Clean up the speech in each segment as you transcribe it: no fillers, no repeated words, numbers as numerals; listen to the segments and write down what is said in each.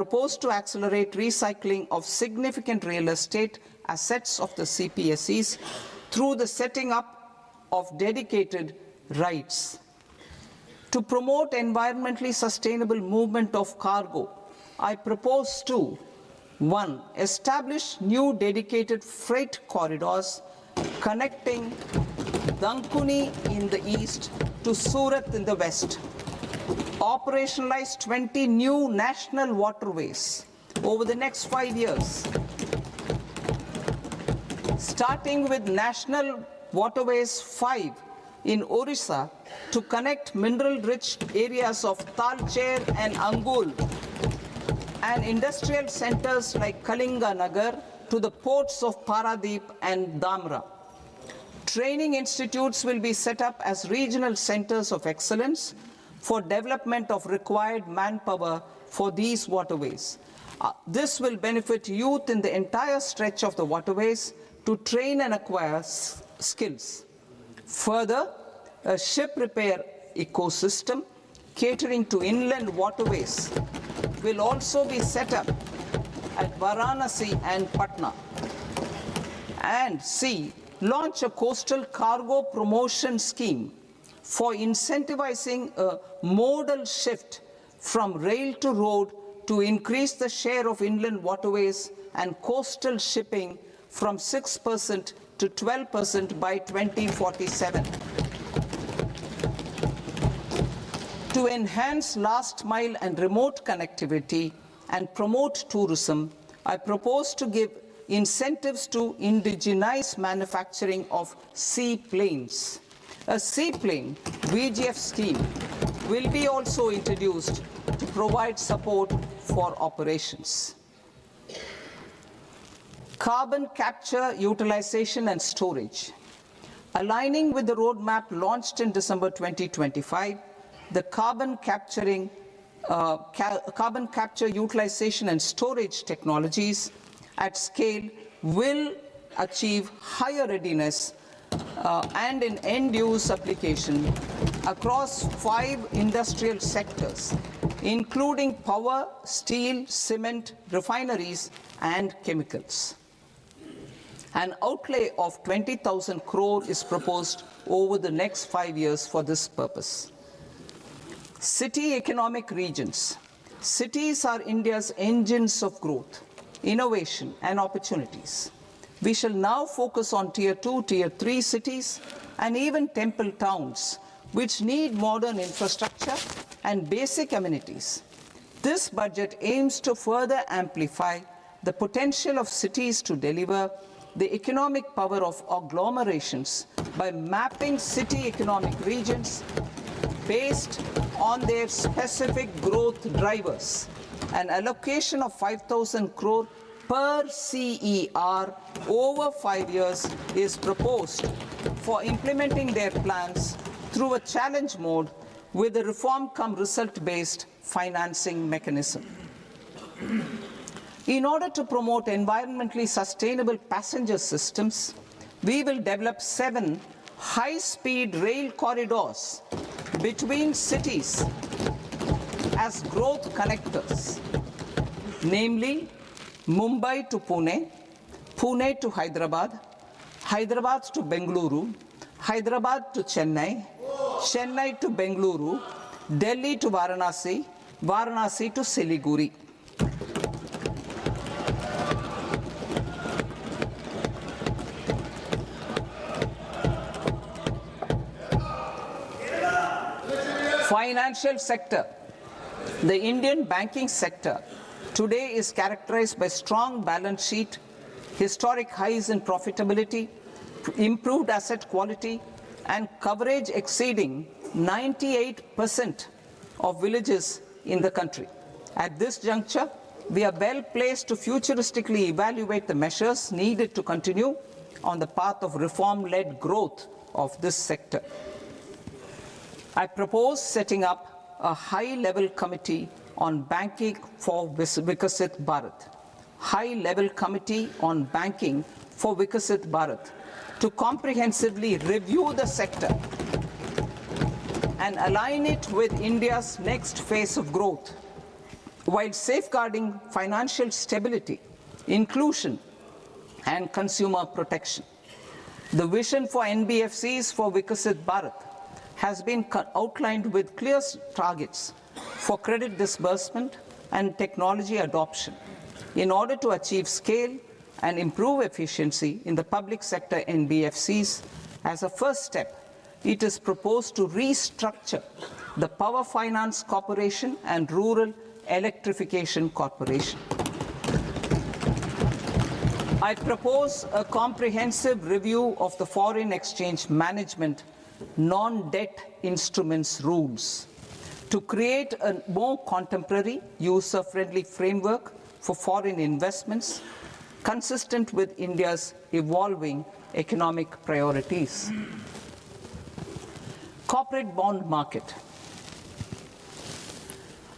propose to accelerate recycling of significant real estate assets of the CPSEs through the setting up of dedicated rights. To promote environmentally sustainable movement of cargo, I propose to 1. Establish new dedicated freight corridors connecting Dankuni in the east to Surat in the west. Operationalize 20 new national waterways over the next 5 years, starting with National Waterways 5 in Orissa to connect mineral-rich areas of Talcher and Angul and industrial centers like Kalinga Nagar to the ports of Paradeep and Dhamra. Training institutes will be set up as regional centers of excellence for development of required manpower for these waterways. This will benefit youth in the entire stretch of the waterways to train and acquire skills. Further, a ship repair ecosystem catering to inland waterways will also be set up at Varanasi and Patna. And C, launch a coastal cargo promotion scheme for incentivizing a modal shift from rail to road to increase the share of inland waterways and coastal shipping from 6% to 12% by 2047. To enhance last mile and remote connectivity and promote tourism, I propose to give incentives to indigenize manufacturing of seaplanes. A seaplane VGF scheme will be also introduced to provide support for operations. Carbon capture, utilization and storage. Aligning with the roadmap launched in December 2025, the carbon capture, utilization and storage technologies at scale will achieve higher readiness and in end-use application across 5 industrial sectors, including power, steel, cement, refineries, and chemicals. An outlay of 20,000 crore is proposed over the next 5 years for this purpose. City economic regions. Cities are India's engines of growth, innovation, and opportunities. We shall now focus on Tier 2, Tier 3 cities, and even temple towns, which need modern infrastructure and basic amenities. This budget aims to further amplify the potential of cities to deliver the economic power of agglomerations by mapping city economic regions based on their specific growth drivers. An allocation of 5,000 crore per CER over 5 years is proposed for implementing their plans through a challenge mode with a reform-cum-result-based financing mechanism. In order to promote environmentally sustainable passenger systems, we will develop 7 high-speed rail corridors between cities as growth connectors, namely Mumbai to Pune, Pune to Hyderabad, Hyderabad to Bengaluru, Hyderabad to Chennai, Chennai to Bengaluru, Delhi to Varanasi, Varanasi to Siliguri. Financial sector. The Indian banking sector today is characterized by strong balance sheet, historic highs in profitability, improved asset quality, and coverage exceeding 98% of villages in the country. At this juncture, we are well placed to futuristically evaluate the measures needed to continue on the path of reform-led growth of this sector. I propose setting up a high-level committee on banking for Vikasit Bharat. High-level committee on banking for Vikasit Bharat to comprehensively review the sector and align it with India's next phase of growth. while safeguarding financial stability, inclusion, and consumer protection. The vision for NBFCs for Vikasit Bharat has been outlined with clear targets for credit disbursement and technology adoption in order to achieve scale and improve efficiency in the public sector NBFCs. As a first step, it is proposed to restructure the Power Finance Corporation and Rural Electrification Corporation. I propose a comprehensive review of the foreign exchange management non-debt instruments rules to create a more contemporary, user-friendly framework for foreign investments consistent with India's evolving economic priorities. Corporate bond market.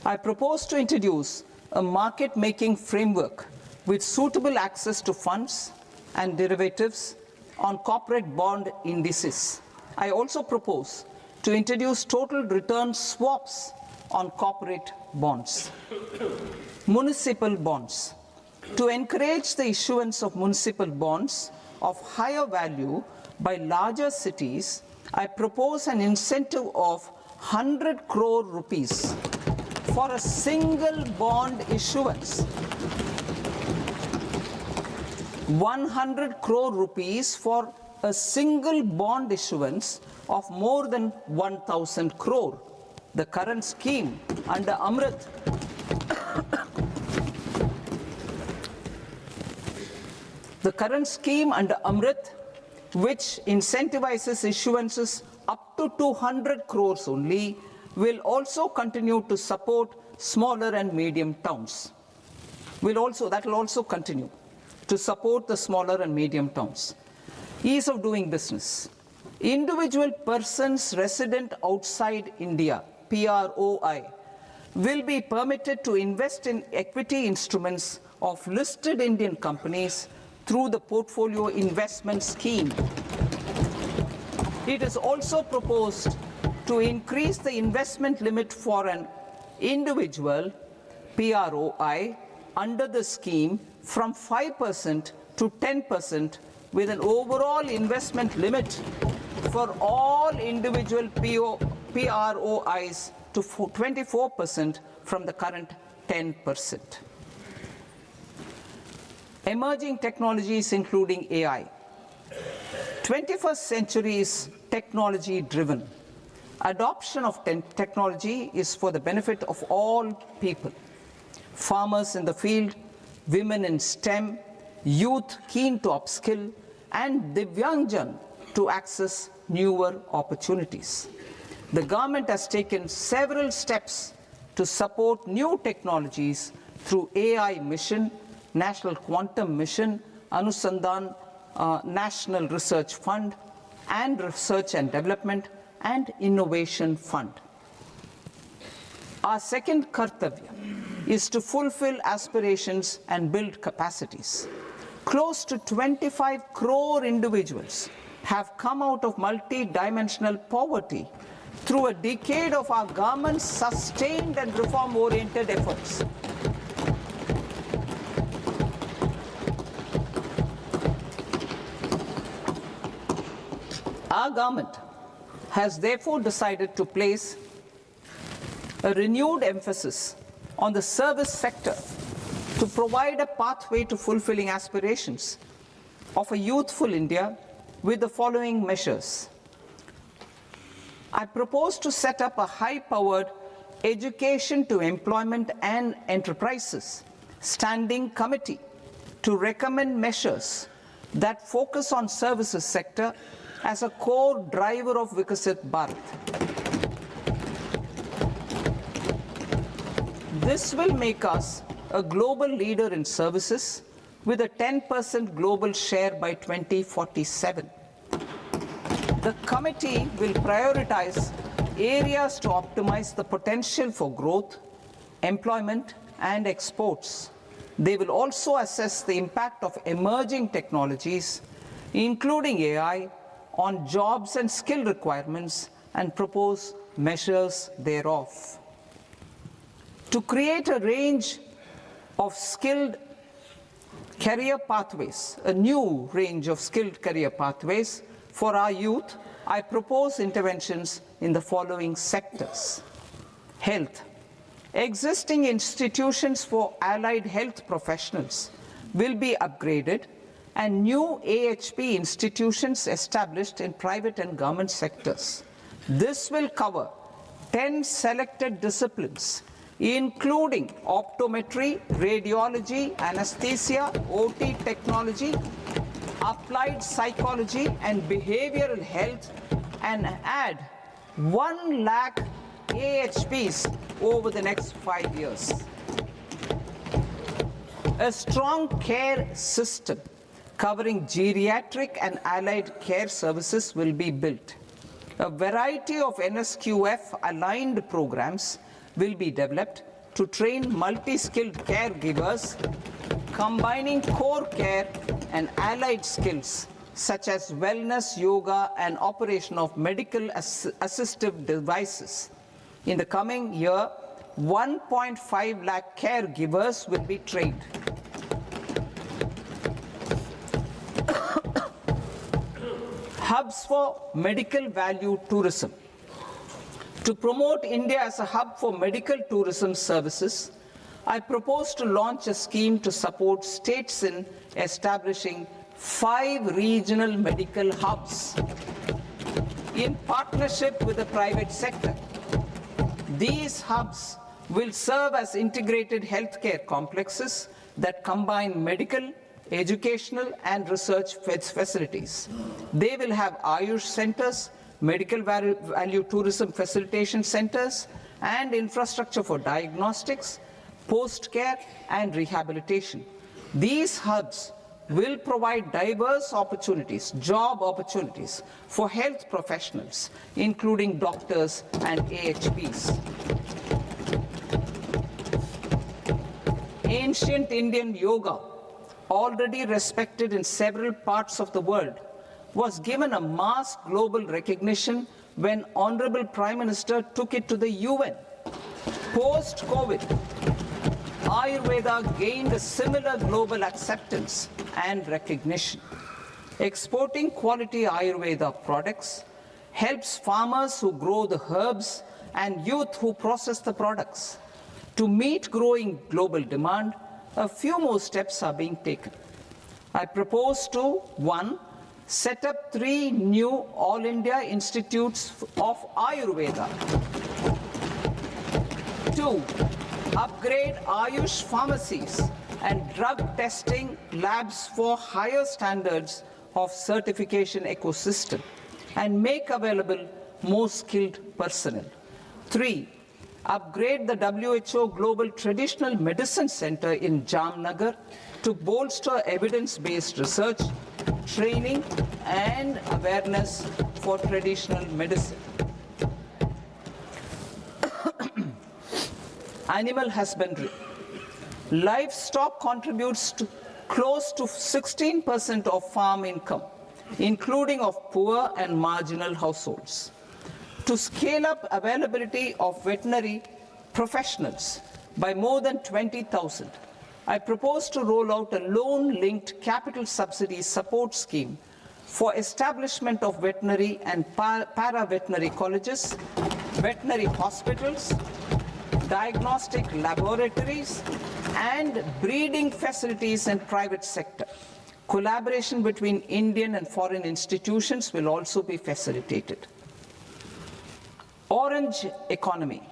I propose to introduce a market-making framework with suitable access to funds and derivatives on corporate bond indices. I also propose to introduce total return swaps on corporate bonds. Municipal bonds. To encourage the issuance of municipal bonds of higher value by larger cities, I propose an incentive of 100 crore rupees for a single bond issuance. 100 crore rupees for a single bond issuance of more than 1,000 crore. The current scheme under Amrit which incentivizes issuances up to 200 crores only, will also continue to support smaller and medium towns. That will also continue to support the smaller and medium towns. Ease of doing business. Individual persons resident outside India, PROI, will be permitted to invest in equity instruments of listed Indian companies through the Portfolio Investment Scheme. It is also proposed to increase the investment limit for an individual PROI under the scheme from 5% to 10%, with an overall investment limit for all individual PROIs to 24% from the current 10%. Emerging technologies including AI. 21st century is technology-driven. Adoption of technology is for the benefit of all people. Farmers in the field, women in STEM, youth keen to upskill, and Divyangjan to access newer opportunities. The government has taken several steps to support new technologies through AI Mission, National Quantum Mission, Anusandhan National Research Fund, and Research and Development and Innovation Fund. Our second kartavya is to fulfill aspirations and build capacities. Close to 25 crore individuals have come out of multi-dimensional poverty through a decade of our government's sustained and reform-oriented efforts. Our government has therefore decided to place a renewed emphasis on the service sector to provide a pathway to fulfilling aspirations of a youthful India with the following measures. I propose to set up a high-powered Education to Employment and Enterprises Standing Committee to recommend measures that focus on services sector as a core driver of Vikasit Bharat. This will make us a global leader in services with a 10% global share by 2047. The committee will prioritize areas to optimize the potential for growth, employment, and exports. They will also assess the impact of emerging technologies, including AI, on jobs and skill requirements and propose measures thereof. to create a range of skilled career pathways, a new range of skilled career pathways for our youth, I propose interventions in the following sectors. Health. Existing institutions for allied health professionals will be upgraded and new AHP institutions established in private and government sectors. This will cover 10 selected disciplines, including optometry, radiology, anesthesia, OT technology, applied psychology and behavioral health, and add 1 lakh AHPs over the next 5 years. A strong care system covering geriatric and allied care services will be built. A variety of NSQF-aligned programs will be developed to train multi-skilled caregivers, combining core care and allied skills such as wellness, yoga, and operation of medical assistive devices. In the coming year, 1.5 lakh caregivers will be trained. Hubs for medical value tourism. To promote India as a hub for medical tourism services, I propose to launch a scheme to support states in establishing 5 regional medical hubs in partnership with the private sector. These hubs will serve as integrated healthcare complexes that combine medical, educational, and research facilities. They will have Ayush centers, medical value tourism facilitation centers, and infrastructure for diagnostics, post-care, and rehabilitation. These hubs will provide diverse opportunities, job opportunities for health professionals, including doctors and AHPs. Ancient Indian yoga, already respected in several parts of the world, was given a mass global recognition when Honorable Prime Minister took it to the UN. Post-COVID, Ayurveda gained a similar global acceptance and recognition. Exporting quality Ayurveda products helps farmers who grow the herbs and youth who process the products. To meet growing global demand, a few more steps are being taken. I propose to 1. Set up 3 new All India Institutes of Ayurveda. 2. Upgrade Ayush pharmacies and drug testing labs for higher standards of certification ecosystem and make available more skilled personnel. 3. Upgrade the WHO Global Traditional Medicine Center in Jamnagar to bolster evidence-based research, training, and awareness for traditional medicine. Animal husbandry. Livestock contributes to close to 16% of farm income, including of poor and marginal households. To scale up availability of veterinary professionals by more than 20,000, I propose to roll out a loan-linked capital subsidy support scheme for establishment of veterinary and para-veterinary colleges, veterinary hospitals, diagnostic laboratories, and breeding facilities in private sector. Collaboration between Indian and foreign institutions will also be facilitated. Orange economy.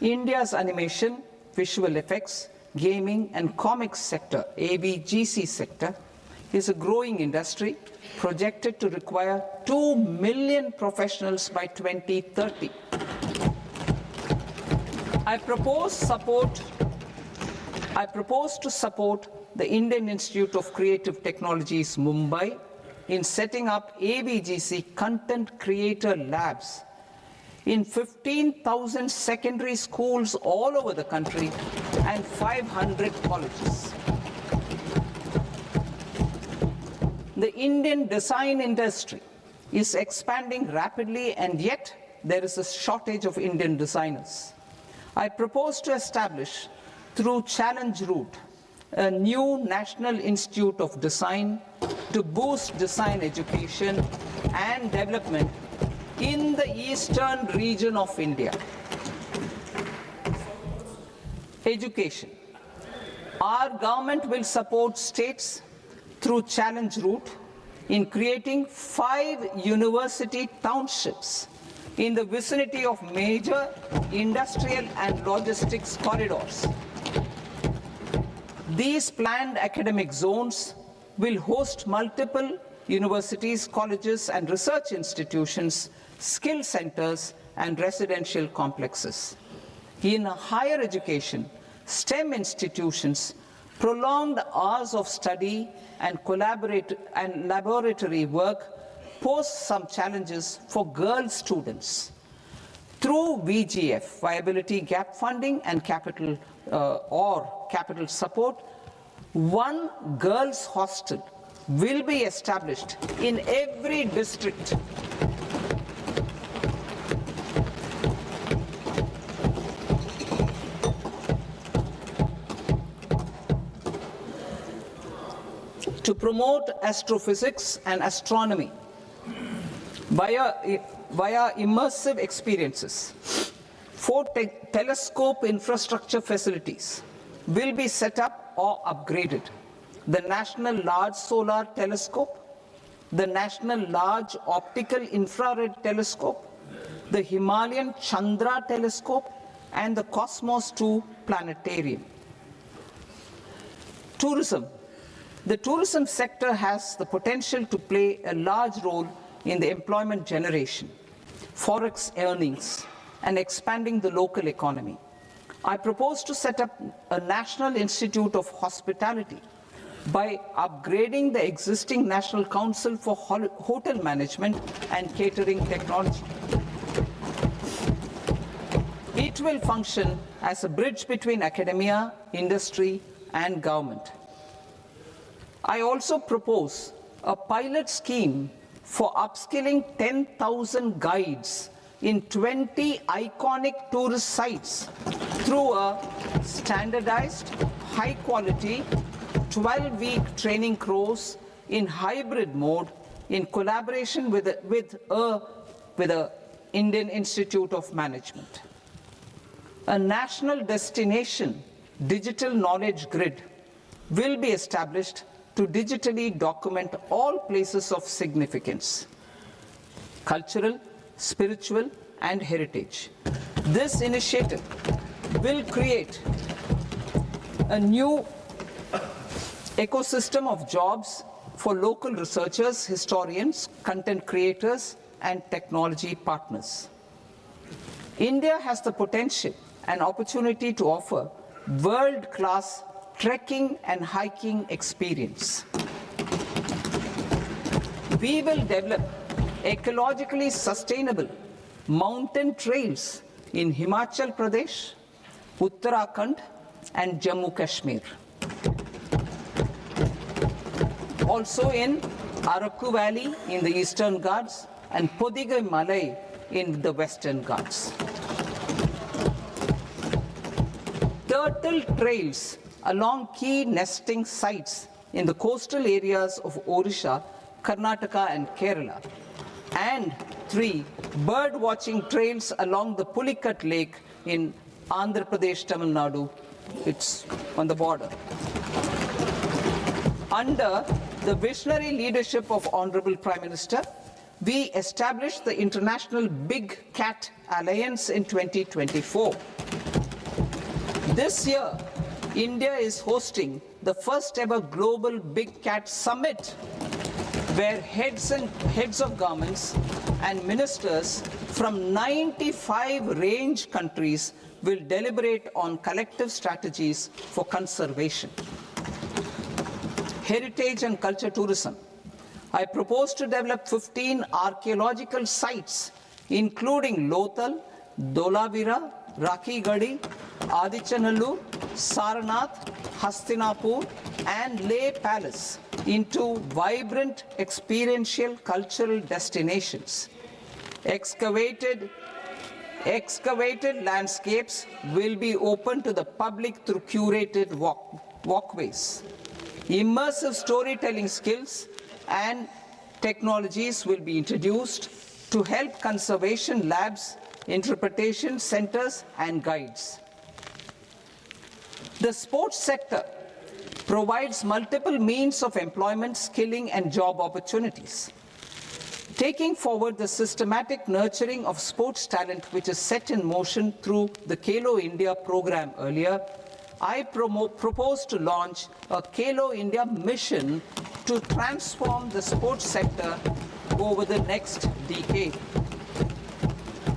India's animation, visual effects, gaming and comics sector, AVGC sector, is a growing industry projected to require 2 million professionals by 2030. I propose to support the Indian Institute of Creative Technologies, Mumbai, in setting up AVGC content creator labs in 15,000 secondary schools all over the country and 500 colleges. The Indian design industry is expanding rapidly, and yet there is a shortage of Indian designers. I propose to establish, through challenge route, a new National Institute of Design to boost design education and development in the eastern region of India. Education. Our government will support states through challenge route in creating 5 university townships in the vicinity of major industrial and logistics corridors. These planned academic zones will host multiple universities, colleges, and research institutions, skill centers, and residential complexes. In higher education, STEM institutions, prolonged hours of study and laboratory work pose some challenges for girl students. Through VGF, Viability Gap Funding and capital support, one girls' hostel will be established in every district. To promote astrophysics and astronomy via immersive experiences. 4 telescope infrastructure facilities will be set up or upgraded. The National Large Solar Telescope, the National Large Optical Infrared Telescope, the Himalayan Chandra Telescope, and the Cosmos 2 Planetarium. Tourism. The tourism sector has the potential to play a large role in the employment generation, forex earnings, and expanding the local economy. I propose to set up a National Institute of Hospitality by upgrading the existing National Council for Hotel Management and Catering Technology. It will function as a bridge between academia, industry, and government. I also propose a pilot scheme for upskilling 10,000 guides in 20 iconic tourist sites through a standardized, high-quality, 12-week training course in hybrid mode in collaboration with the Indian Institute of Management. A national destination digital knowledge grid will be established to digitally document all places of significance, cultural, spiritual, and heritage. This initiative will create a new ecosystem of jobs for local researchers, historians, content creators, and technology partners. India has the potential and opportunity to offer world-class trekking and hiking experience. We will develop ecologically sustainable mountain trails in Himachal Pradesh, Uttarakhand, and Jammu Kashmir. Also in Araku Valley in the Eastern Ghats and Podigai Malai in the Western Ghats. Turtle trails along key nesting sites in the coastal areas of Odisha, Karnataka, and Kerala. And 3 bird watching trails along the Pulikat Lake in Andhra Pradesh, Tamil Nadu. It's on the border. Under the visionary leadership of Honorable Prime Minister, we established the International Big Cat Alliance in 2024. This year, India is hosting the first ever Global Big Cat Summit, where heads of governments and ministers from 95 range countries will deliberate on collective strategies for conservation. Heritage and culture tourism. I propose to develop 15 archaeological sites, including Lothal, Dholavira, Rakhi Gadi, Adichanallur, Saranath, Hastinapur, and Leh Palace into vibrant experiential cultural destinations. Excavated Excavated landscapes will be open to the public through curated walkways. Immersive storytelling skills and technologies will be introduced to help conservation labs, interpretation centers, and guides. The sports sector provides multiple means of employment, skilling, and job opportunities. Taking forward the systematic nurturing of sports talent which is set in motion through the Khelo India program earlier, I propose to launch a Khelo India mission to transform the sports sector over the next decade.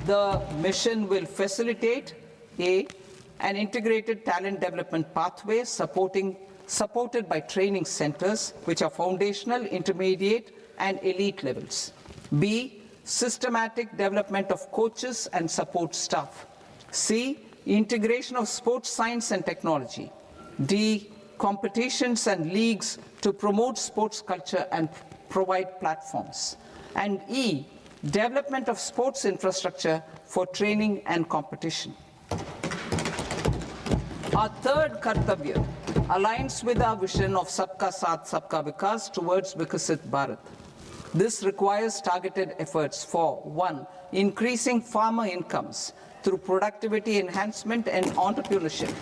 The mission will facilitate an integrated talent development pathway supported by training centers which are foundational, intermediate, and elite levels. B, systematic development of coaches and support staff. C, integration of sports science and technology. D, competitions and leagues to promote sports culture and provide platforms. And E, development of sports infrastructure for training and competition. Our third Kartavya aligns with our vision of Sabka Saath, Sabka Vikas towards Vikasit Bharat. This requires targeted efforts for 1. Increasing farmer incomes through productivity enhancement and entrepreneurship,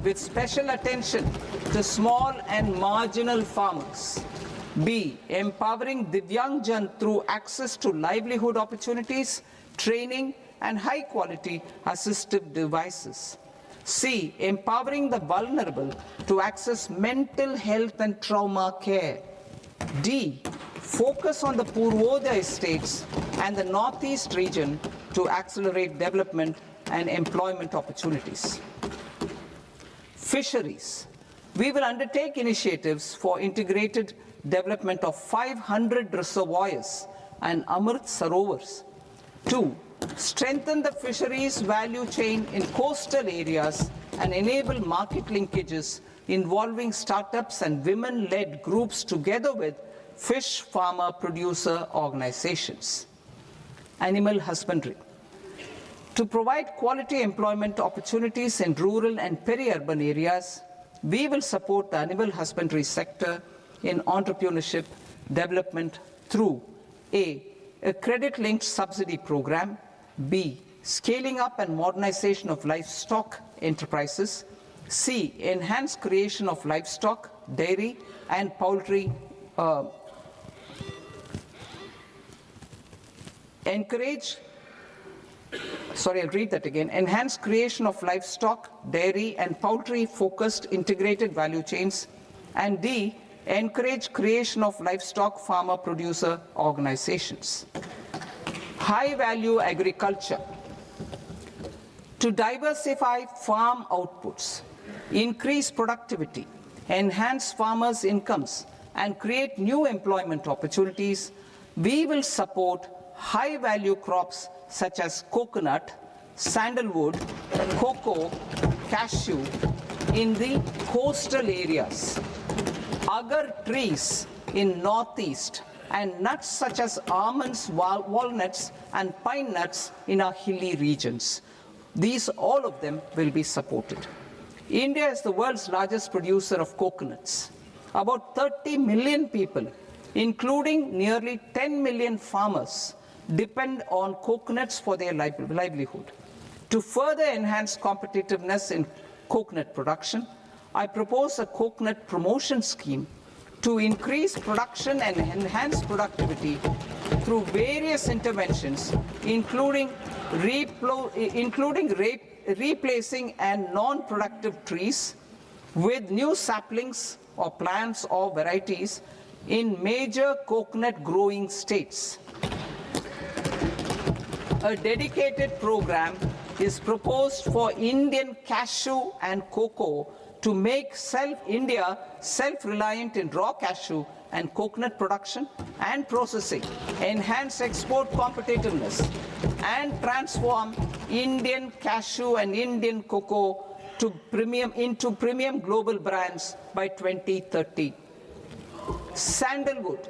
with special attention to small and marginal farmers. B. Empowering Divyangjan through access to livelihood opportunities, training, and high-quality assistive devices. C. Empowering the vulnerable to access mental health and trauma care. D. Focus on the Purvodaya states and the Northeast region to accelerate development and employment opportunities. Fisheries. We will undertake initiatives for integrated development of 500 reservoirs and Amrit Sarovars. 2. Strengthen the fisheries value chain in coastal areas and enable market linkages involving startups and women-led groups together with fish farmer producer organizations. Animal husbandry. To provide quality employment opportunities in rural and peri-urban areas, we will support the animal husbandry sector in entrepreneurship development through A. A credit-linked subsidy program. B. Scaling up and modernization of livestock enterprises. C. Enhanced creation of livestock, dairy, and poultry. Enhanced creation of livestock, dairy, and poultry-focused integrated value chains. And D. Encourage creation of livestock farmer-producer organizations. High-value agriculture. To diversify farm outputs, increase productivity, enhance farmers' incomes, and create new employment opportunities, we will support high-value crops such as coconut, sandalwood, cocoa, cashew in the coastal areas, agar trees in Northeast, and nuts such as almonds, walnuts, and pine nuts in our hilly regions. All of them will be supported. India is the world's largest producer of coconuts. About 30 million people, including nearly 10 million farmers, depend on coconuts for their livelihood. To further enhance competitiveness in coconut production, I propose a coconut promotion scheme to increase production and enhance productivity through various interventions, including replacing and non-productive trees with new saplings or plants or varieties in major coconut growing states. A dedicated program is proposed for Indian cashew and cocoa to make India self-reliant in raw cashew and coconut production and processing, enhance export competitiveness, and transform Indian cashew and Indian cocoa into premium global brands by 2030. Sandalwood.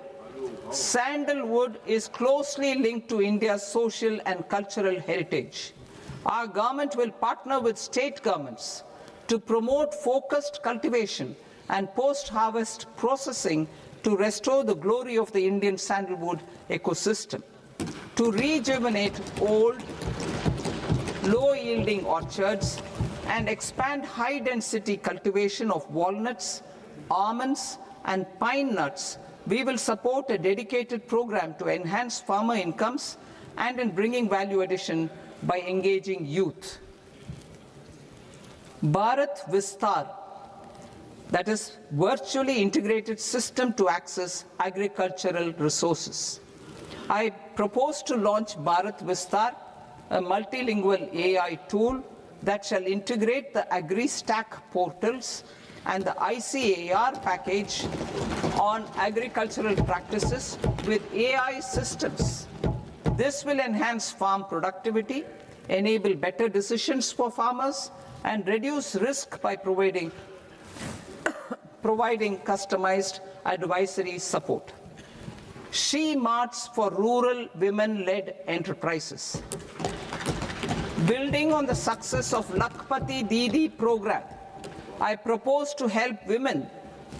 Sandalwood is closely linked to India's social and cultural heritage. Our government will partner with state governments to promote focused cultivation and post-harvest processing to restore the glory of the Indian sandalwood ecosystem, to rejuvenate old, low-yielding orchards and expand high-density cultivation of walnuts, almonds, and pine nuts. We will support a dedicated program to enhance farmer incomes and in bringing value addition by engaging youth. Bharat Vistar, that is virtually integrated system to access agricultural resources. I propose to launch Bharat Vistar, a multilingual AI tool that shall integrate the AgriStack portals and the ICAR package on agricultural practices with AI systems. This will enhance farm productivity, enable better decisions for farmers, and reduce risk by providing customized advisory support. She Marts for rural women-led enterprises. Building on the success of Lakpati Didi program, I propose to help women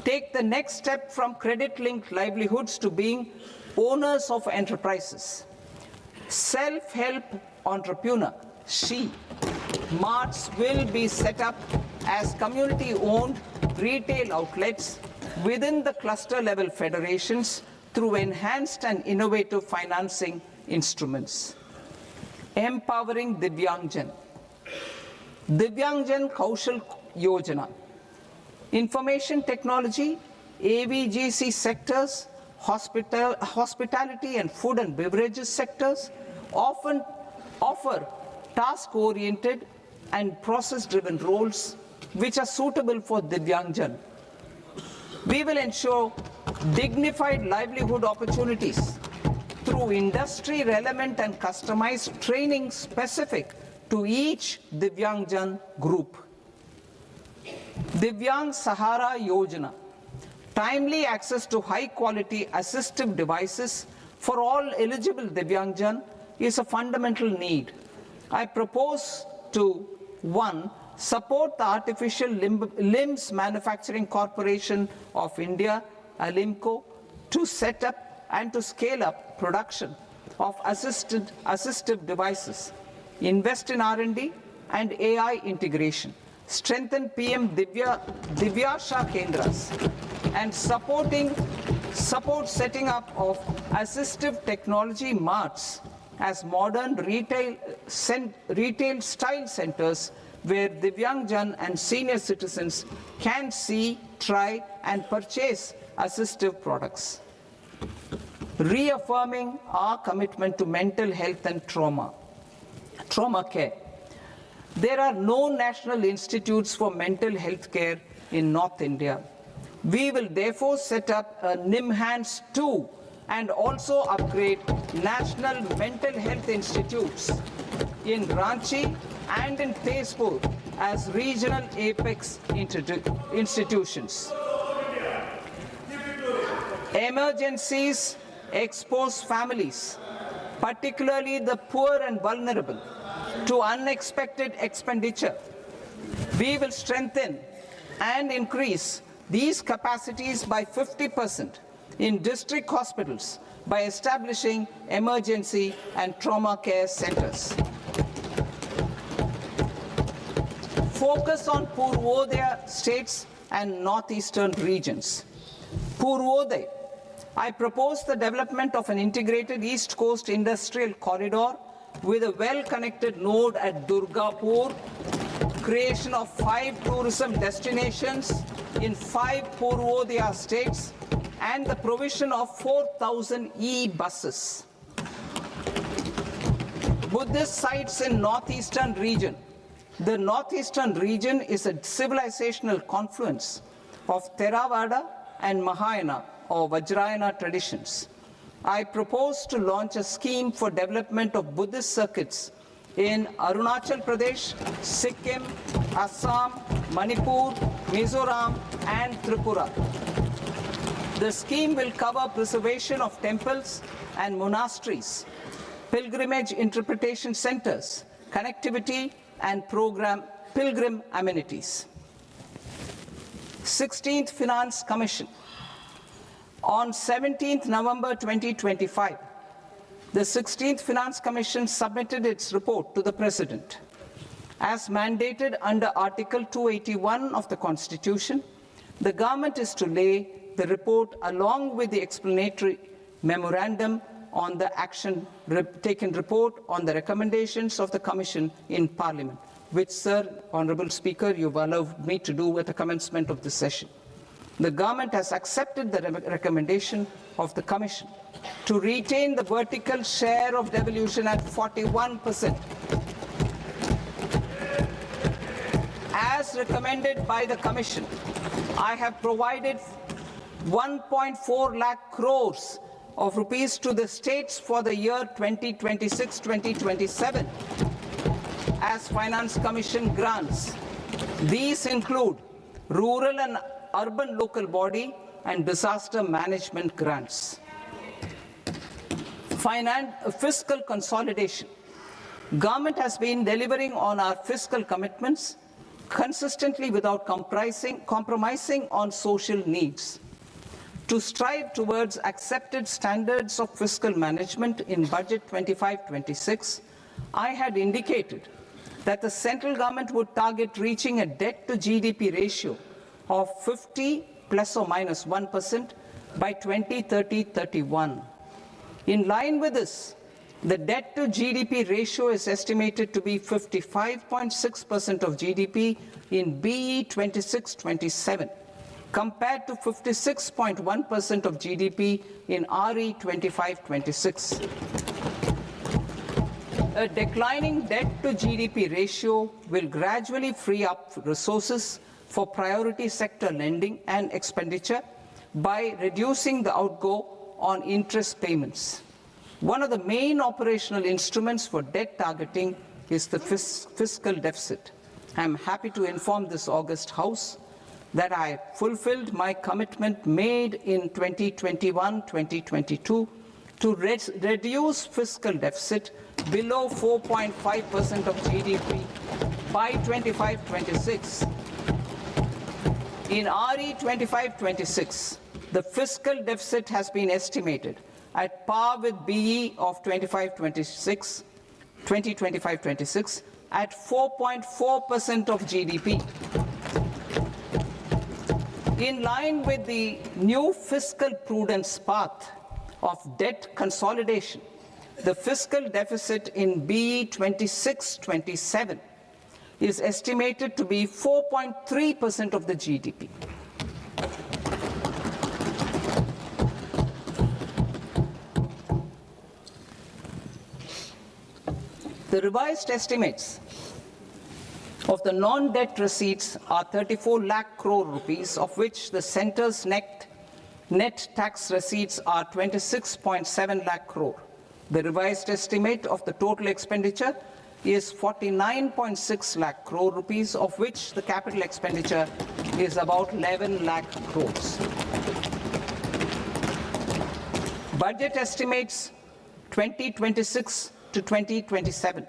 take the next step from credit-linked livelihoods to being owners of enterprises. Self-help entrepreneur, She Marts will be set up as community-owned retail outlets within the cluster-level federations through enhanced and innovative financing instruments. Empowering Divyangjan. Divyangjan Kaushal Yojana. Information technology, AVGC sectors, hospitality and food and beverages sectors often offer task-oriented and process-driven roles which are suitable for Divyangjan. We will ensure dignified livelihood opportunities through industry-relevant and customized training specific to each Divyangjan group. Divyang Sahara Yojana. Timely access to high-quality assistive devices for all eligible Divyangjan is a fundamental need. I propose to 1. Support the Artificial Limbs Manufacturing Corporation of India, Alimco, to set up and to scale up production of assistive devices, invest in R&D and AI integration, strengthen PM Divyasha Kendras, and support setting up of assistive technology marts as modern retail style centers where Divyangjan and senior citizens can see, try and purchase assistive products. Reaffirming our commitment to mental health and trauma care. There are no national institutes for mental health care in North India. We will therefore set up a NIMHANS 2 and also upgrade national mental health institutes in Ranchi and in Tezpur as regional apex institutions. Emergencies expose families, particularly the poor and vulnerable, to unexpected expenditure. We will strengthen and increase these capacities by 50% in district hospitals by establishing emergency and trauma care centers. Focus on Purvodaya states and northeastern regions. Purvodaya. I propose the development of an integrated East Coast industrial corridor with a well-connected node at Durgapur, creation of 5 tourism destinations in 5 Purvodaya states, and the provision of 4,000 e-buses. Buddhist sites in northeastern region. The northeastern region is a civilizational confluence of Theravada and Mahayana or Vajrayana traditions. I propose to launch a scheme for development of Buddhist circuits in Arunachal Pradesh, Sikkim, Assam, Manipur, Mizoram, and Tripura. The scheme will cover preservation of temples and monasteries, pilgrimage interpretation centers, connectivity, and pilgrim amenities. 16th Finance Commission. On 17th November 2025, the 16th Finance Commission submitted its report to the President. As mandated under Article 281 of the Constitution, the government is to lay the report along with the explanatory memorandum on the action taken report on the recommendations of the Commission in Parliament, which, Sir, Honourable Speaker, you've allowed me to do at the commencement of this session. The government has accepted the recommendation of the Commission to retain the vertical share of devolution at 41%. As recommended by the Commission, I have provided 1.4 lakh crores of rupees to the states for the year 2026-2027 as Finance Commission grants. These include rural and urban local body and disaster management grants. Fiscal consolidation. Government has been delivering on our fiscal commitments consistently without compromising on social needs. To strive towards accepted standards of fiscal management in Budget 25-26, I had indicated that the central government would target reaching a debt to GDP ratio of 50 plus or minus 1% by 2030-31. In line with this, the debt to GDP ratio is estimated to be 55.6% of GDP in BE 26-27, compared to 56.1% of GDP in RE 25-26. A declining debt to GDP ratio will gradually free up resources for priority sector lending and expenditure by reducing the outgo on interest payments. One of the main operational instruments for debt targeting is the fiscal deficit. I am happy to inform this august House that I fulfilled my commitment made in 2021-2022 to reduce fiscal deficit below 4.5% of GDP by 25-26. In RE 25-26, the fiscal deficit has been estimated at par with BE of 2025-26 at 4.4% of GDP. In line with the new fiscal prudence path of debt consolidation, the fiscal deficit in BE 26-27 is estimated to be 4.3% of the GDP. The revised estimates of the non-debt receipts are 34 lakh crore rupees, of which the centre's net tax receipts are 26.7 lakh crore. The revised estimate of the total expenditure is 49.6 lakh crore rupees, of which the capital expenditure is about 11 lakh crores. Budget estimates 2026 to 2027.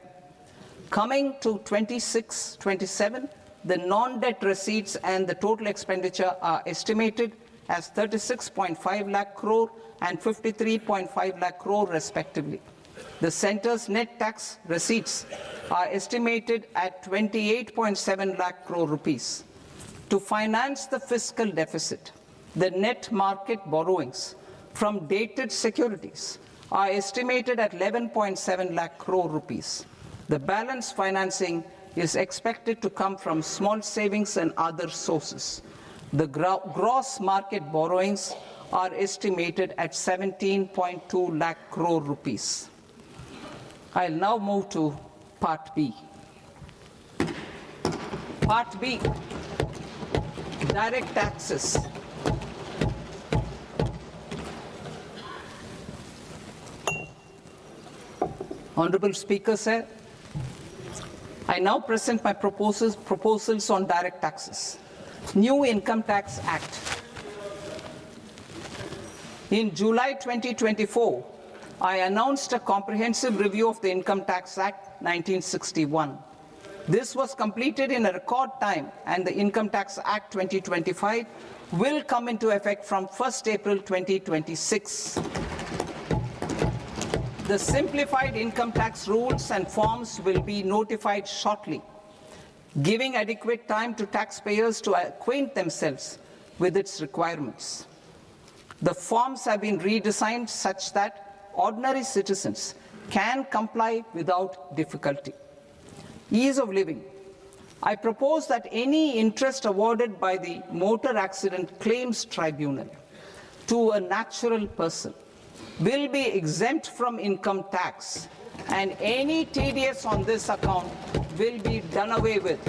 Coming to 26-27, the non-debt receipts and the total expenditure are estimated as 36.5 lakh crore and 53.5 lakh crore respectively. The centre's net tax receipts are estimated at 28.7 lakh crore rupees. To finance the fiscal deficit, the net market borrowings from dated securities are estimated at 11.7 lakh crore rupees. The balance financing is expected to come from small savings and other sources. The gross market borrowings are estimated at 17.2 lakh crore rupees. I'll now move to Part B. Part B, direct taxes. Honourable Speaker, sir, I now present my proposals on direct taxes. New Income Tax Act. In July 2024, I announced a comprehensive review of the Income Tax Act 1961. This was completed in a record time, and the Income Tax Act 2025 will come into effect from 1st April 2026. The simplified income tax rules and forms will be notified shortly, giving adequate time to taxpayers to acquaint themselves with its requirements. The forms have been redesigned such that ordinary citizens can comply without difficulty. Ease of living. I propose that any interest awarded by the Motor Accident Claims Tribunal to a natural person will be exempt from income tax, and any TDS on this account will be done away with.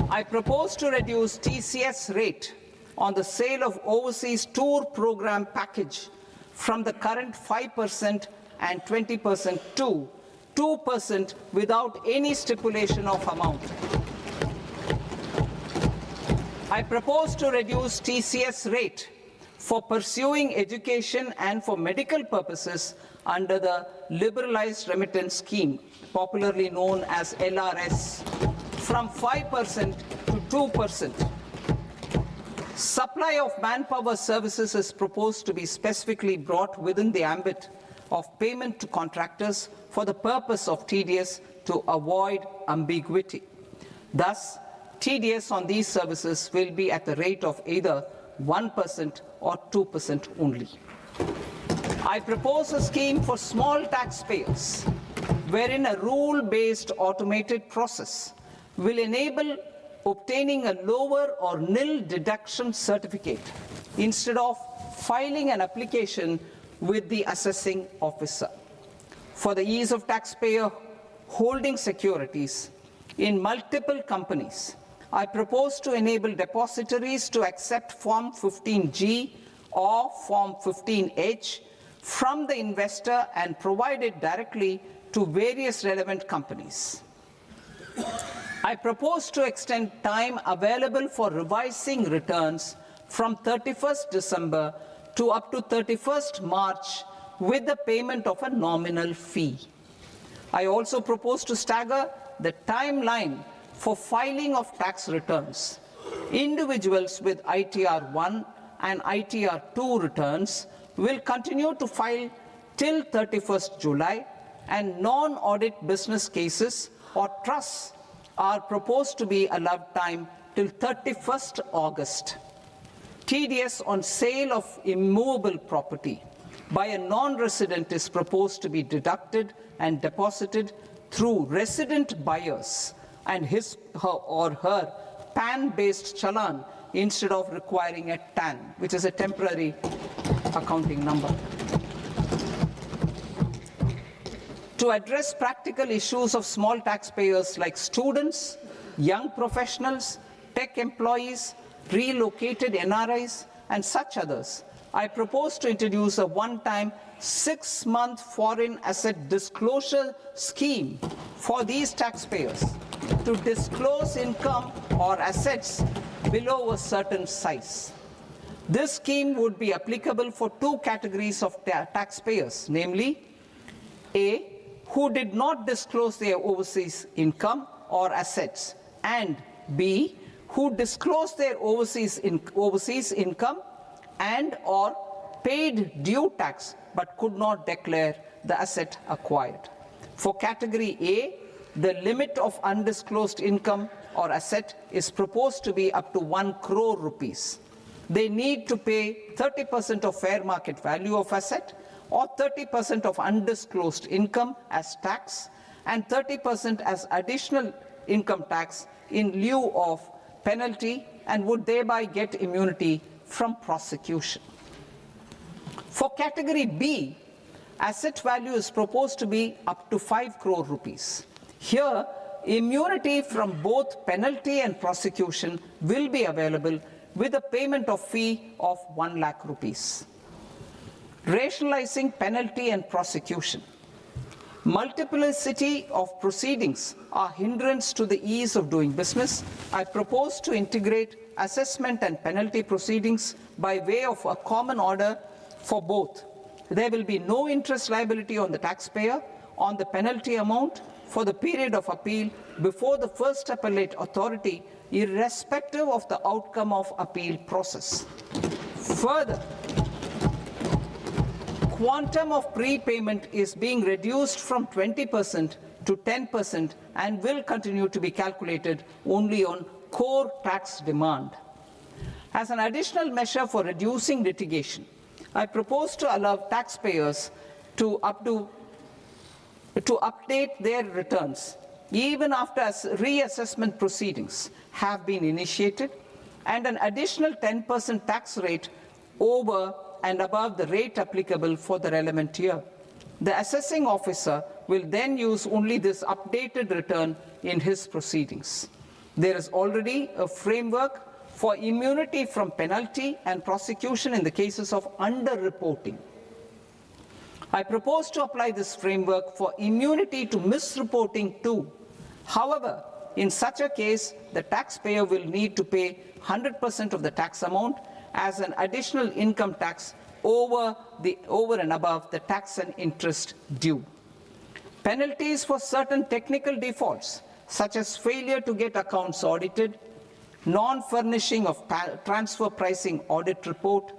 I propose to reduce TCS rate on the sale of overseas tour program package from the current 5% and 20% to 2% without any stipulation of amount. I propose to reduce TCS rate for pursuing education and for medical purposes under the Liberalized Remittance Scheme, popularly known as LRS, from 5% to 2%. Supply of manpower services is proposed to be specifically brought within the ambit of payment to contractors for the purpose of TDS to avoid ambiguity. Thus, TDS on these services will be at the rate of either 1% or 2% only. I propose a scheme for small taxpayers, wherein a rule-based automated process will enable obtaining a lower or nil deduction certificate instead of filing an application with the assessing officer. For the ease of taxpayer holding securities in multiple companies, I propose to enable depositories to accept Form 15G or Form 15H from the investor and provide it directly to various relevant companies. I propose to extend time available for revising returns from 31st December to up to 31st March with the payment of a nominal fee. I also propose to stagger the timeline for filing of tax returns. Individuals with ITR 1 and ITR 2 returns will continue to file till 31st July, and non-audit business cases or trusts are proposed to be allowed time till 31st August. TDS on sale of immovable property by a non-resident is proposed to be deducted and deposited through resident buyers and his or her PAN-based challan instead of requiring a TAN, which is a temporary accounting number. To address practical issues of small taxpayers like students, young professionals, tech employees, relocated NRIs, and such others, I propose to introduce a one-time 6-month foreign asset disclosure scheme for these taxpayers to disclose income or assets below a certain size. This scheme would be applicable for two categories of taxpayers, namely, A, who did not disclose their overseas income or assets, and B, who disclosed their overseas income and or paid due tax but could not declare the asset acquired. For category A, the limit of undisclosed income or asset is proposed to be up to 1 crore rupees. They need to pay 30% of fair market value of asset or 30% of undisclosed income as tax and 30% as additional income tax in lieu of penalty, and would thereby get immunity from prosecution. For category B, asset value is proposed to be up to 5 crore rupees. Here, immunity from both penalty and prosecution will be available with a payment of fee of 1 lakh rupees. Rationalizing penalty and prosecution. Multiplicity of proceedings are hindrance to the ease of doing business. I propose to integrate assessment and penalty proceedings by way of a common order for both, there will be no interest liability on the taxpayer on the penalty amount for the period of appeal before the first appellate authority, irrespective of the outcome of appeal process. Further, quantum of prepayment is being reduced from 20% to 10% and will continue to be calculated only on core tax demand. As an additional measure for reducing litigation, I propose to allow taxpayers to update their returns even after reassessment proceedings have been initiated, and an additional 10% tax rate over and above the rate applicable for the relevant year. The assessing officer will then use only this updated return in his proceedings. There is already a framework for immunity from penalty and prosecution in the cases of underreporting. I propose to apply this framework for immunity to misreporting too. However, in such a case, the taxpayer will need to pay 100% of the tax amount as an additional income tax over and above the tax and interest due. Penalties for certain technical defaults, such as failure to get accounts audited, non-furnishing of transfer pricing audit report,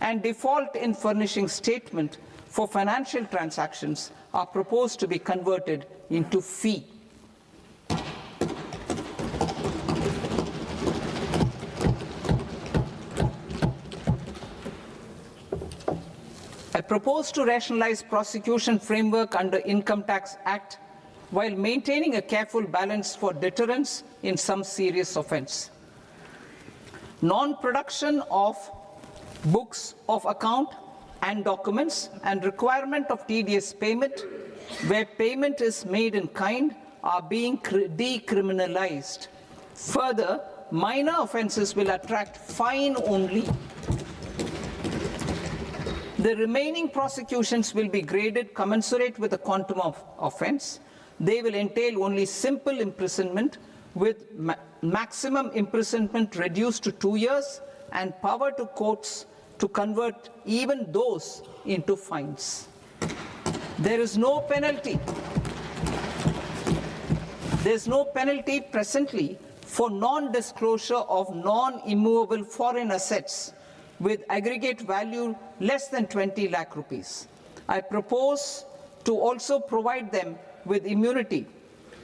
and default in furnishing statement for financial transactions are proposed to be converted into fee. I propose to rationalize prosecution framework under Income Tax Act while maintaining a careful balance for deterrence in some serious offence. Non-production of books of account and documents and requirement of TDS payment where payment is made in kind are being decriminalized. Further, minor offences will attract fine only. The remaining prosecutions will be graded commensurate with the quantum of offence. They will entail only simple imprisonment with maximum imprisonment reduced to 2 years and power to courts to convert even those into fines. There is no penalty. There is no penalty presently for non-disclosure of non-immovable foreign assets with aggregate value less than 20 lakh rupees. I propose to also provide them with immunity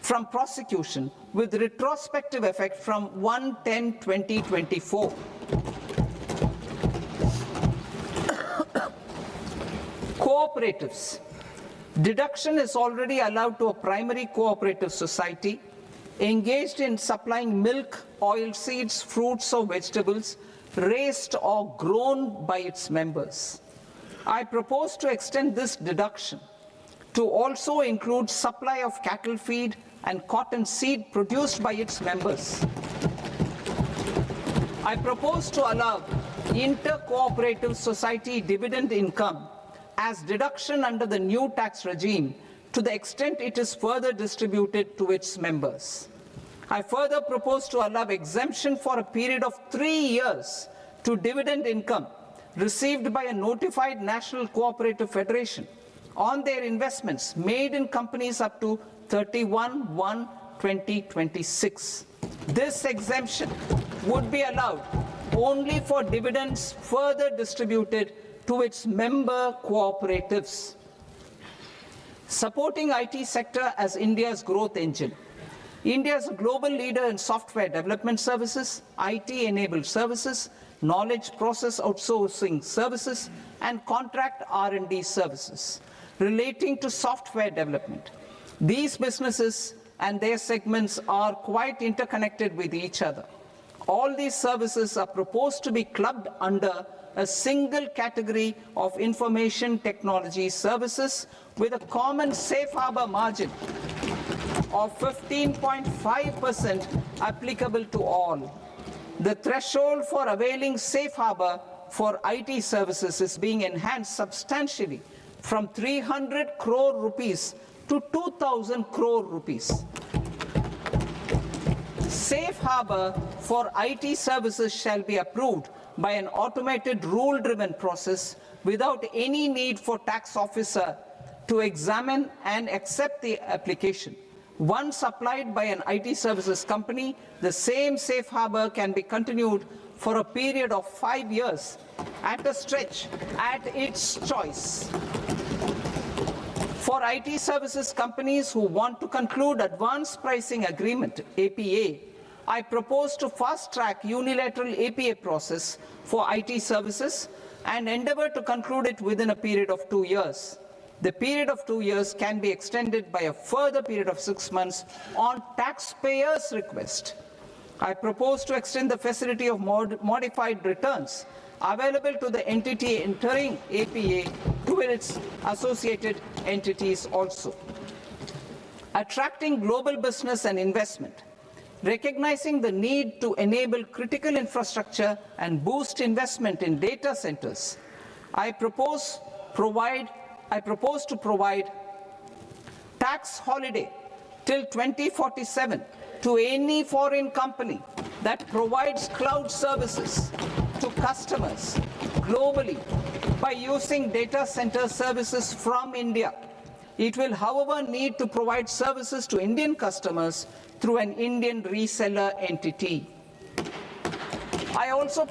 from prosecution with retrospective effect from 1/10/2024. Cooperatives. Deduction is already allowed to a primary cooperative society engaged in supplying milk, oilseeds, fruits or vegetables raised or grown by its members. I propose to extend this deduction to also include supply of cattle feed and cotton seed produced by its members. I propose to allow inter-cooperative society dividend income as deduction under the new tax regime to the extent it is further distributed to its members. I further propose to allow exemption for a period of 3 years to dividend income received by a notified national cooperative federation on their investments made in companies up to 31/1/2026. This exemption would be allowed only for dividends further distributed to its member cooperatives. Supporting IT sector as India's growth engine. India is a global leader in software development services, IT-enabled services, knowledge process outsourcing services, and contract R&D services relating to software development. These businesses and their segments are quite interconnected with each other. All these services are proposed to be clubbed under a single category of information technology services with a common safe harbor margin of 15.5% applicable to all. The threshold for availing safe harbor for IT services is being enhanced substantially from 300 crore rupees to 2,000 crore rupees. Safe harbor for IT services shall be approved by an automated rule-driven process without any need for tax officer to examine and accept the application. Once applied by an IT services company, the same safe harbor can be continued for a period of 5 years at a stretch at its choice. For IT services companies who want to conclude advanced pricing agreement, APA, I propose to fast-track unilateral APA process for IT services and endeavor to conclude it within a period of 2 years. The period of 2 years can be extended by a further period of 6 months on taxpayers' request. I propose to extend the facility of modified returns available to the entity entering APA to its associated entities also. Attracting global business and investment. Recognizing the need to enable critical infrastructure and boost investment in data centers, I propose to provide tax holiday till 2047 to any foreign company that provides cloud services to customers globally by using data center services from India. It will, however, need to provide services to Indian customers through an Indian reseller entity. I also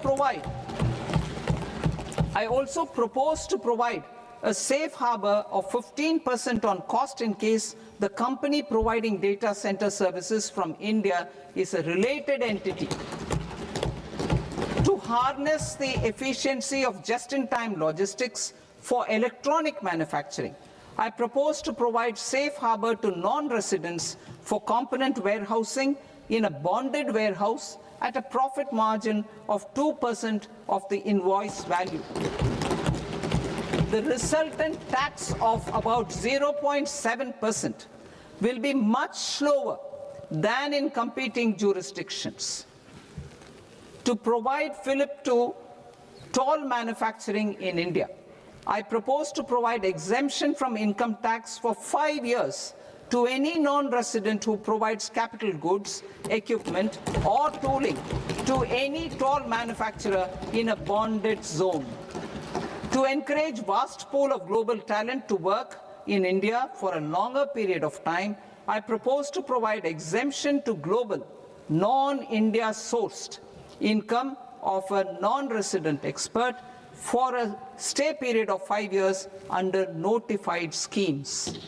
propose to provide a safe harbor of 15% on cost in case the company providing data center services from India is a related entity. To harness the efficiency of just-in-time logistics for electronic manufacturing, I propose to provide safe harbor to non-residents for component warehousing in a bonded warehouse at a profit margin of 2% of the invoice value. The resultant tax of about 0.7% will be much lower than in competing jurisdictions. To provide fillip to toll manufacturing in India, I propose to provide exemption from income tax for 5 years to any non-resident who provides capital goods, equipment, or tooling to any toll manufacturer in a bonded zone. To encourage vast pool of global talent to work in India for a longer period of time, I propose to provide exemption to global, non-India sourced income of a non-resident expert for a stay period of 5 years under notified schemes.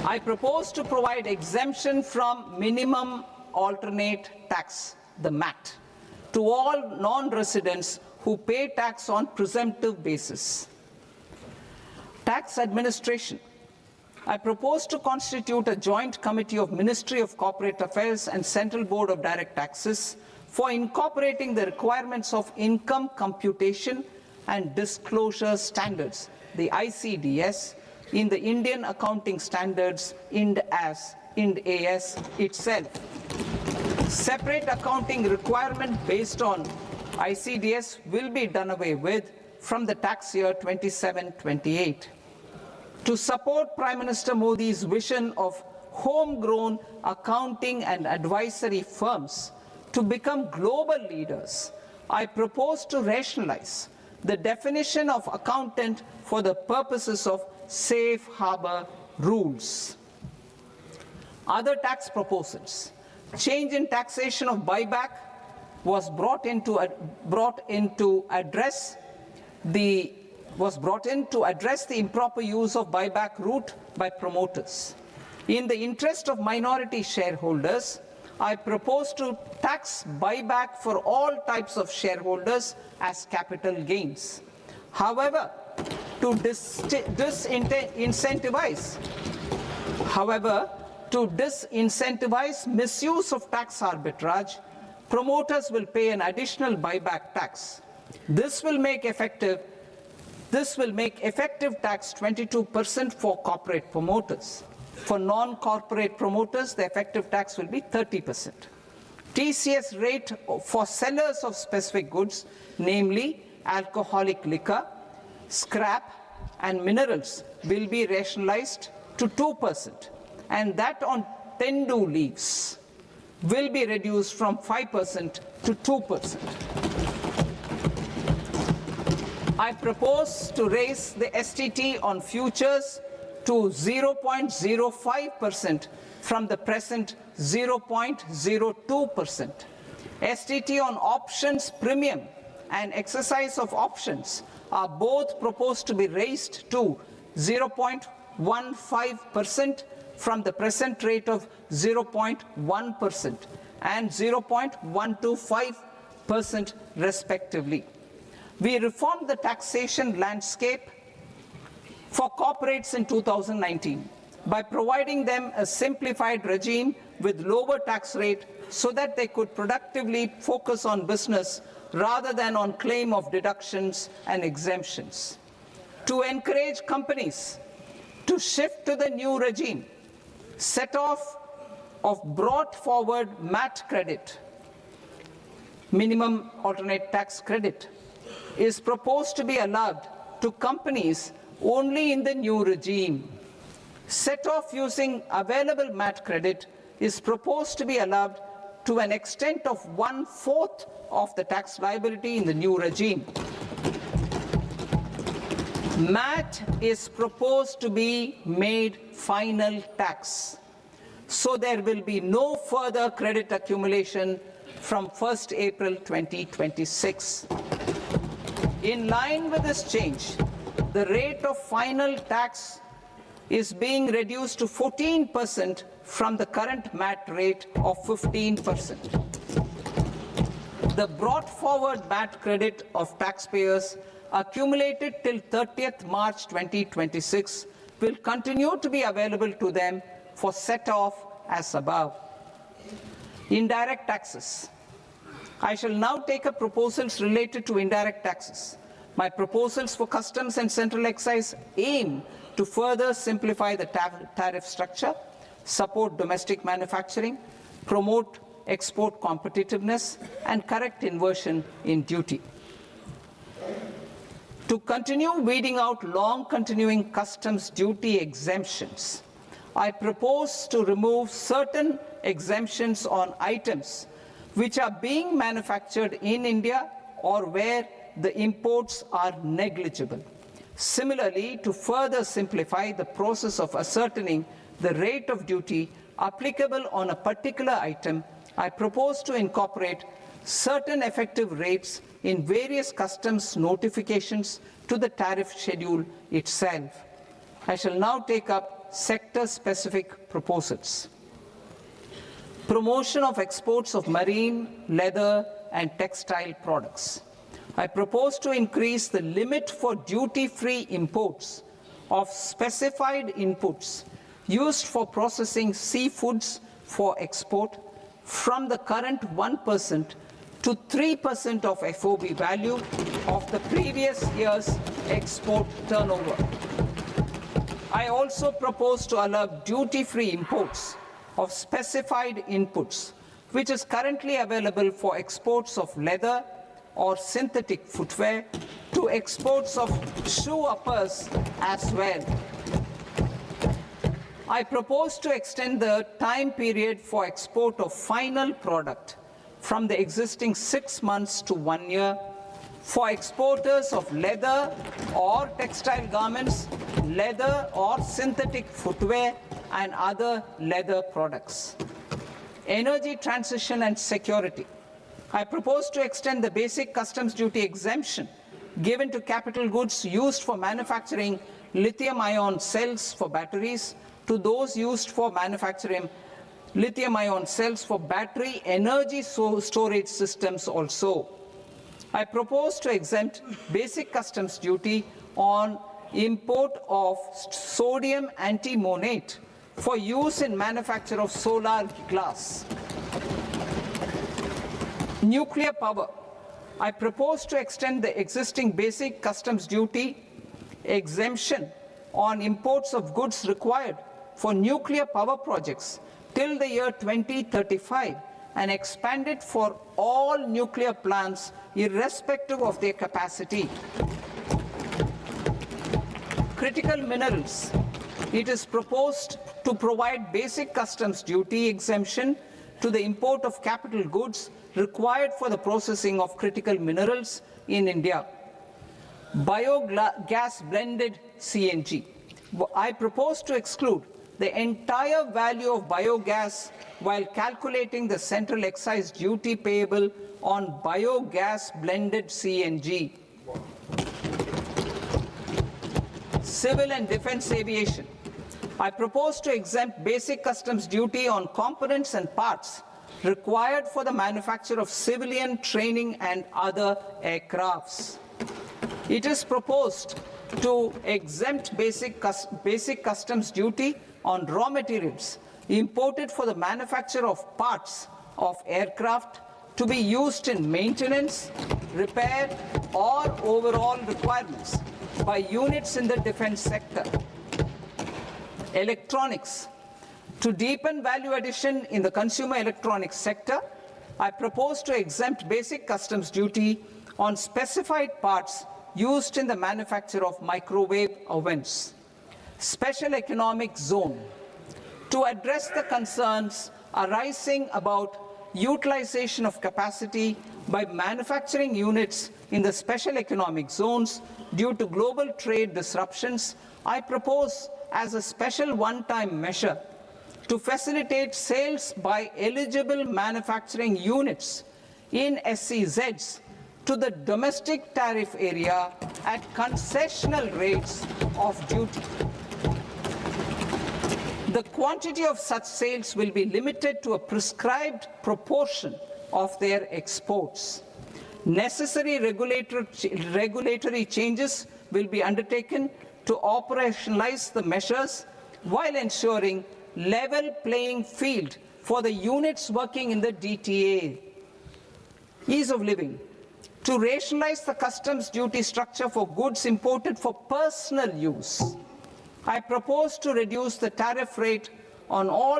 I propose to provide exemption from minimum alternate tax, the MAT, to all non-residents who pay tax on presumptive basis. Tax administration. I propose to constitute a joint committee of Ministry of Corporate Affairs and Central Board of Direct Taxes for incorporating the requirements of income computation and disclosure standards, the ICDS, in the Indian Accounting Standards Ind AS itself. Separate accounting requirement based on ICDS will be done away with from the tax year 27-28. To support Prime Minister Modi's vision of homegrown accounting and advisory firms to become global leaders, I propose to rationalize the definition of accountant for the purposes of safe harbor rules. Other tax proposals. Change in taxation of buyback was brought in to address the improper use of buyback route by promoters. In the interest of minority shareholders, I propose to tax buyback for all types of shareholders as capital gains. However, to disincentivize misuse of tax arbitrage, promoters will pay an additional buyback tax. This will make effective tax 22% for corporate promoters. For non-corporate promoters, the effective tax will be 30%. TCS rate for sellers of specific goods, namely alcoholic liquor, scrap, and minerals, will be rationalized to 2%, and that on tendu leaves. will be reduced from 5% to 2%. I propose to raise the STT on futures to 0.05% from the present 0.02%. STT on options premium and exercise of options are both proposed to be raised to 0.15% from the present rate of 0.1% and 0.125% respectively. We reformed the taxation landscape for corporates in 2019 by providing them a simplified regime with lower tax rate so that they could productively focus on business rather than on claim of deductions and exemptions. To encourage companies to shift to the new regime, set-off of brought forward MAT credit, minimum alternate tax credit, is proposed to be allowed to companies only in the new regime. Set-off using available MAT credit is proposed to be allowed to an extent of 1/4 of the tax liability in the new regime. MAT is proposed to be made final tax, so there will be no further credit accumulation from 1st April 2026. In line with this change, the rate of final tax is being reduced to 14% from the current MAT rate of 15%. The brought forward MAT credit of taxpayers accumulated till 30th March 2026 will continue to be available to them for set-off as above. Indirect taxes. I shall now take up proposals related to indirect taxes. My proposals for customs and central excise aim to further simplify the tariff structure, support domestic manufacturing, promote export competitiveness, and correct inversion in duty. To continue weeding out long continuing customs duty exemptions, I propose to remove certain exemptions on items which are being manufactured in India or where the imports are negligible. Similarly, to further simplify the process of ascertaining the rate of duty applicable on a particular item, I propose to incorporate certain effective rates in various customs notifications to the tariff schedule itself. I shall now take up sector-specific proposals. Promotion of exports of marine, leather, and textile products. I propose to increase the limit for duty-free imports of specified inputs used for processing seafoods for export from the current 1% to 3% of FOB value of the previous year's export turnover. I also propose to allow duty-free imports of specified inputs, which is currently available for exports of leather or synthetic footwear, to exports of shoe uppers as well. I propose to extend the time period for export of final product from the existing 6 months to 1 year for exporters of leather or textile garments, leather or synthetic footwear, and other leather products. Energy transition and security. I propose to extend the basic customs duty exemption given to capital goods used for manufacturing lithium-ion cells for batteries to those used for manufacturing lithium-ion cells for battery energy storage systems also. I propose to exempt basic customs duty on import of sodium antimonate for use in manufacture of solar glass. Nuclear power. I propose to extend the existing basic customs duty exemption on imports of goods required for nuclear power projects till the year 2035 and expand it for all nuclear plants irrespective of their capacity. Critical minerals. It is proposed to provide basic customs duty exemption to the import of capital goods required for the processing of critical minerals in India. Biogas blended CNG. I propose to exclude the entire value of biogas while calculating the central excise duty payable on biogas blended CNG. Civil and defense aviation. I propose to exempt basic customs duty on components and parts required for the manufacture of civilian training and other aircrafts. It is proposed to exempt basic customs duty on raw materials imported for the manufacture of parts of aircraft to be used in maintenance, repair, or overall requirements by units in the defense sector. Electronics. To deepen value addition in the consumer electronics sector, I propose to exempt basic customs duty on specified parts used in the manufacture of microwave ovens. Special economic zone. To address the concerns arising about utilization of capacity by manufacturing units in the special economic zones due to global trade disruptions, I propose as a special one-time measure to facilitate sales by eligible manufacturing units in SEZs to the domestic tariff area at concessional rates of duty. The quantity of such sales will be limited to a prescribed proportion of their exports. Necessary regulatory changes will be undertaken to operationalize the measures while ensuring level playing field for the units working in the DTA. Ease of living. To rationalize the customs duty structure for goods imported for personal use, I propose to reduce the tariff rate on all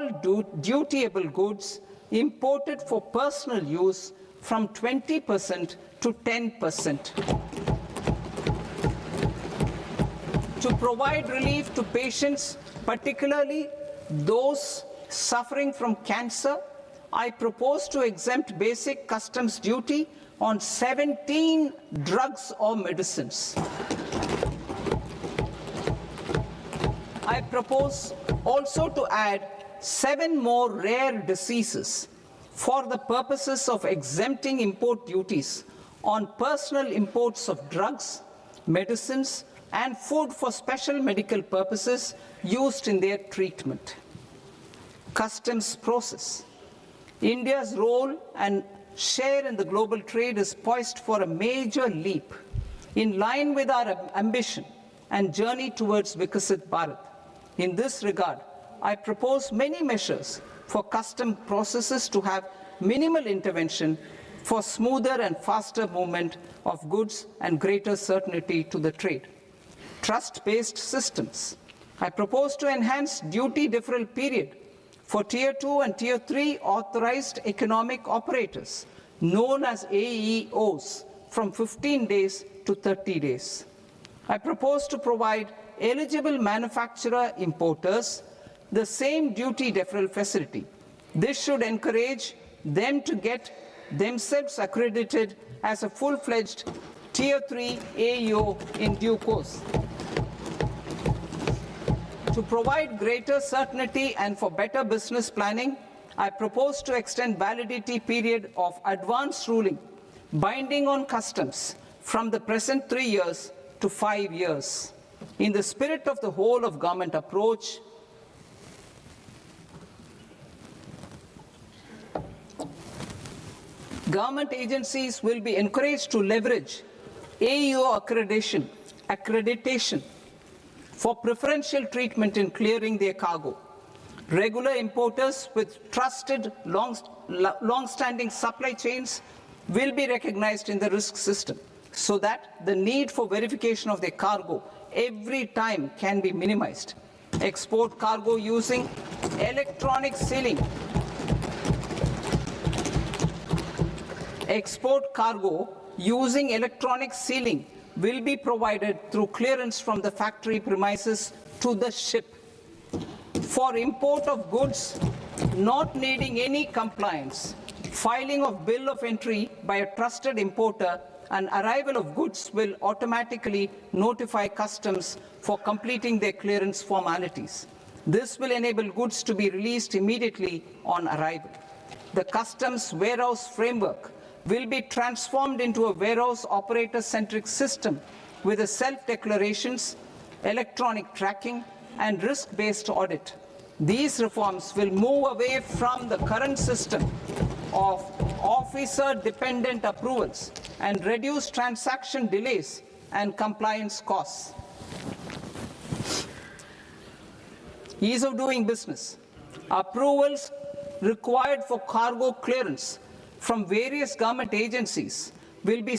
dutiable goods imported for personal use from 20% to 10%. To provide relief to patients, particularly those suffering from cancer, I propose to exempt basic customs duty on 17 drugs or medicines. I propose also to add 7 more rare diseases for the purposes of exempting import duties on personal imports of drugs, medicines, and food for special medical purposes used in their treatment. Customs process. India's role and share in the global trade is poised for a major leap in line with our ambition and journey towards Viksit Bharat. In this regard, I propose many measures for custom processes to have minimal intervention for smoother and faster movement of goods and greater certainty to the trade. Trust-based systems. I propose to enhance duty deferral period for Tier 2 and Tier 3 authorized economic operators, known as AEOs, from 15 days to 30 days. I propose to provide eligible manufacturer importers the same duty deferral facility. This should encourage them to get themselves accredited as a full-fledged Tier 3 AEO in due course. To provide greater certainty and for better business planning, I propose to extend validity period of advance ruling binding on customs from the present 3 years to 5 years. In the spirit of the whole of government approach, government agencies will be encouraged to leverage AEO accreditation for preferential treatment in clearing their cargo. Regular importers with trusted long-standing supply chains will be recognized in the risk system so that the need for verification of their cargo every time can be minimized. Export cargo using electronic sealing. Export cargo using electronic sealing will be provided through clearance from the factory premises to the ship. For import of goods not needing any compliance, filing of bill of entry by a trusted importer and arrival of goods will automatically notify customs for completing their clearance formalities. This will enable goods to be released immediately on arrival. The customs warehouse framework will be transformed into a warehouse operator-centric system with a self-declarations, electronic tracking, and risk-based audit. These reforms will move away from the current system of officer-dependent approvals and reduce transaction delays and compliance costs. Ease of doing business. Approvals required for cargo clearance from various government agencies will be